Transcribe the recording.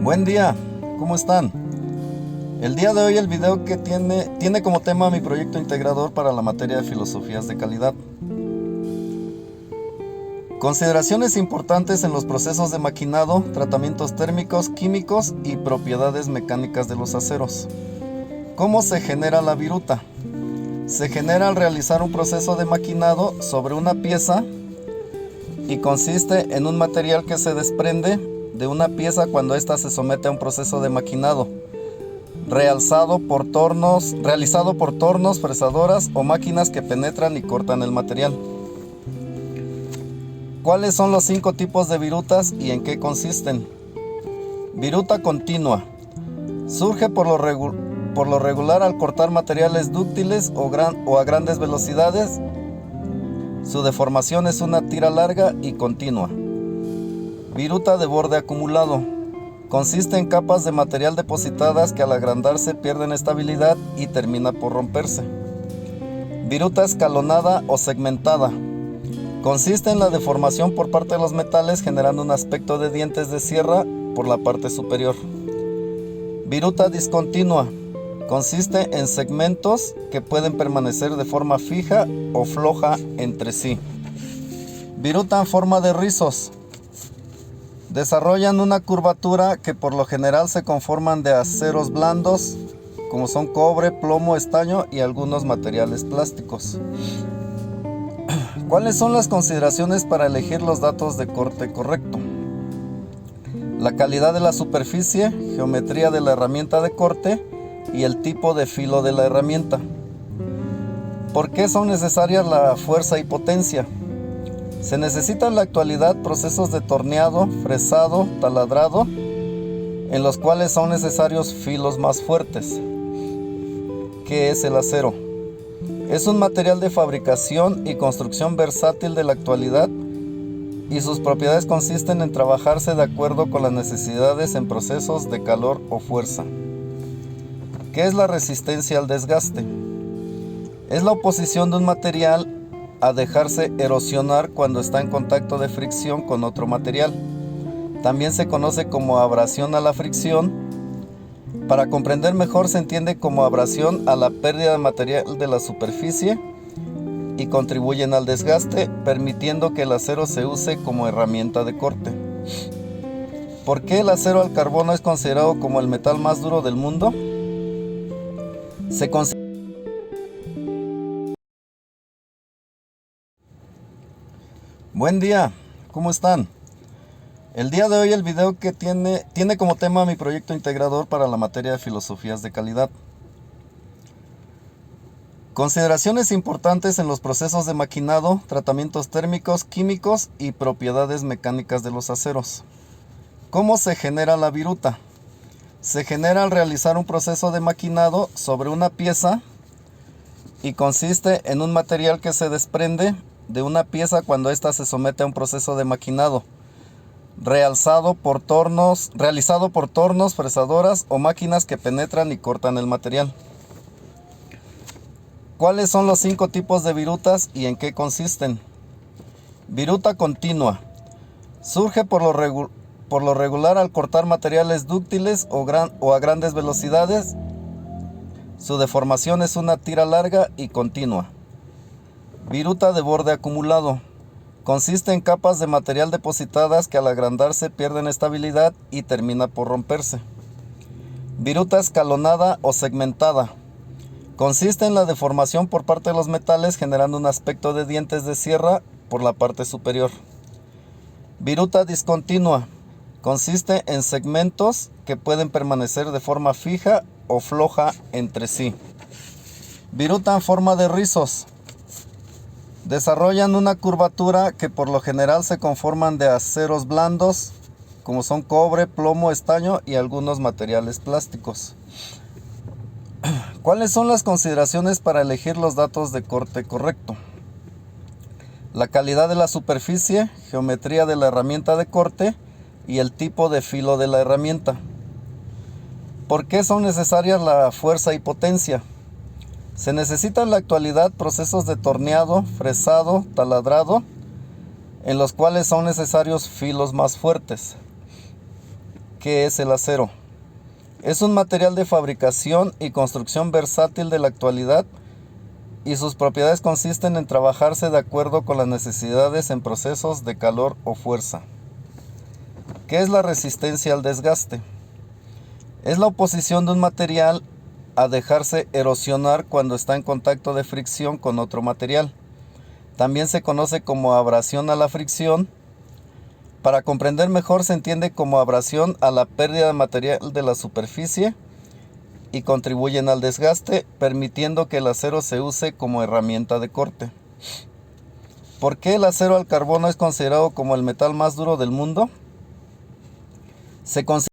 Buen día, ¿cómo están? El día de hoy el video que tiene como tema mi proyecto integrador para la materia de filosofías de calidad. Consideraciones importantes en los procesos de maquinado, tratamientos térmicos, químicos y propiedades mecánicas de los aceros. ¿Cómo se genera la viruta? Se genera al realizar un proceso de maquinado sobre una pieza y consiste en un material que se desprende de una pieza cuando ésta se somete a un proceso de maquinado, realizado por tornos, fresadoras o máquinas que penetran y cortan el material. ¿Cuáles son los 5 tipos de virutas y en qué consisten? Viruta continua. Surge por lo regular al cortar materiales dúctiles o a grandes velocidades. Su deformación es una tira larga y continua. Viruta de borde acumulado. Consiste en capas de material depositadas que al agrandarse pierden estabilidad y termina por romperse. Viruta escalonada o segmentada. Consiste en la deformación por parte de los metales generando un aspecto de dientes de sierra por la parte superior. Viruta discontinua. Consiste en segmentos que pueden permanecer de forma fija o floja entre sí. Viruta en forma de rizos. Desarrollan una curvatura que por lo general se conforman de aceros blandos, como son cobre, plomo, estaño y algunos materiales plásticos. ¿Cuáles son las consideraciones para elegir los datos de corte correcto? La calidad de la superficie, geometría de la herramienta de corte y el tipo de filo de la herramienta. ¿Por qué son necesarias la fuerza y potencia? Se necesitan en la actualidad procesos de torneado, fresado, taladrado, en los cuales son necesarios filos más fuertes. ¿Qué es el acero? Es un material de fabricación y construcción versátil de la actualidad y sus propiedades consisten en trabajarse de acuerdo con las necesidades en procesos de calor o fuerza. ¿Qué es la resistencia al desgaste? Es la oposición de un material a dejarse erosionar cuando está en contacto de fricción con otro material. También se conoce como abrasión a la fricción. Para comprender mejor se entiende como abrasión a la pérdida de material de la superficie y contribuyen al desgaste, permitiendo que el acero se use como herramienta de corte. ¿Por qué el acero al carbono es considerado como el metal más duro del mundo? Buen día, ¿cómo están? El día de hoy el video que tiene como tema mi proyecto integrador para la materia de filosofías de calidad. Consideraciones importantes en los procesos de maquinado, tratamientos térmicos, químicos y propiedades mecánicas de los aceros. ¿Cómo se genera la viruta? Se genera al realizar un proceso de maquinado sobre una pieza y consiste en un material que se desprende de una pieza cuando ésta se somete a un proceso de maquinado, realizado por tornos, fresadoras o máquinas que penetran y cortan el material. ¿Cuáles son los 5 tipos de virutas y en qué consisten? Viruta continua. Surge por lo regular al cortar materiales dúctiles o a grandes velocidades. Su deformación es una tira larga y continua. Viruta de borde acumulado. Consiste en capas de material depositadas que al agrandarse pierden estabilidad y termina por romperse. Viruta escalonada o segmentada. Consiste en la deformación por parte de los metales generando un aspecto de dientes de sierra por la parte superior. Viruta discontinua. Consiste en segmentos que pueden permanecer de forma fija o floja entre sí. Viruta en forma de rizos. Desarrollan una curvatura que por lo general se conforman de aceros blandos, como son cobre, plomo, estaño y algunos materiales plásticos. ¿Cuáles son las consideraciones para elegir los datos de corte correcto? La calidad de la superficie, geometría de la herramienta de corte y el tipo de filo de la herramienta. ¿Por qué son necesarias la fuerza y potencia? Se necesitan en la actualidad procesos de torneado, fresado, taladrado, en los cuales son necesarios filos más fuertes. ¿Qué es el acero? Es un material de fabricación y construcción versátil de la actualidad y sus propiedades consisten en trabajarse de acuerdo con las necesidades en procesos de calor o fuerza. ¿Qué es la resistencia al desgaste? Es la oposición de un material a dejarse erosionar cuando está en contacto de fricción con otro material. También se conoce como abrasión a la fricción. Para comprender mejor, se entiende como abrasión a la pérdida de material de la superficie y contribuyen al desgaste, permitiendo que el acero se use como herramienta de corte. ¿Por qué el acero al carbono es considerado como el metal más duro del mundo? Se considera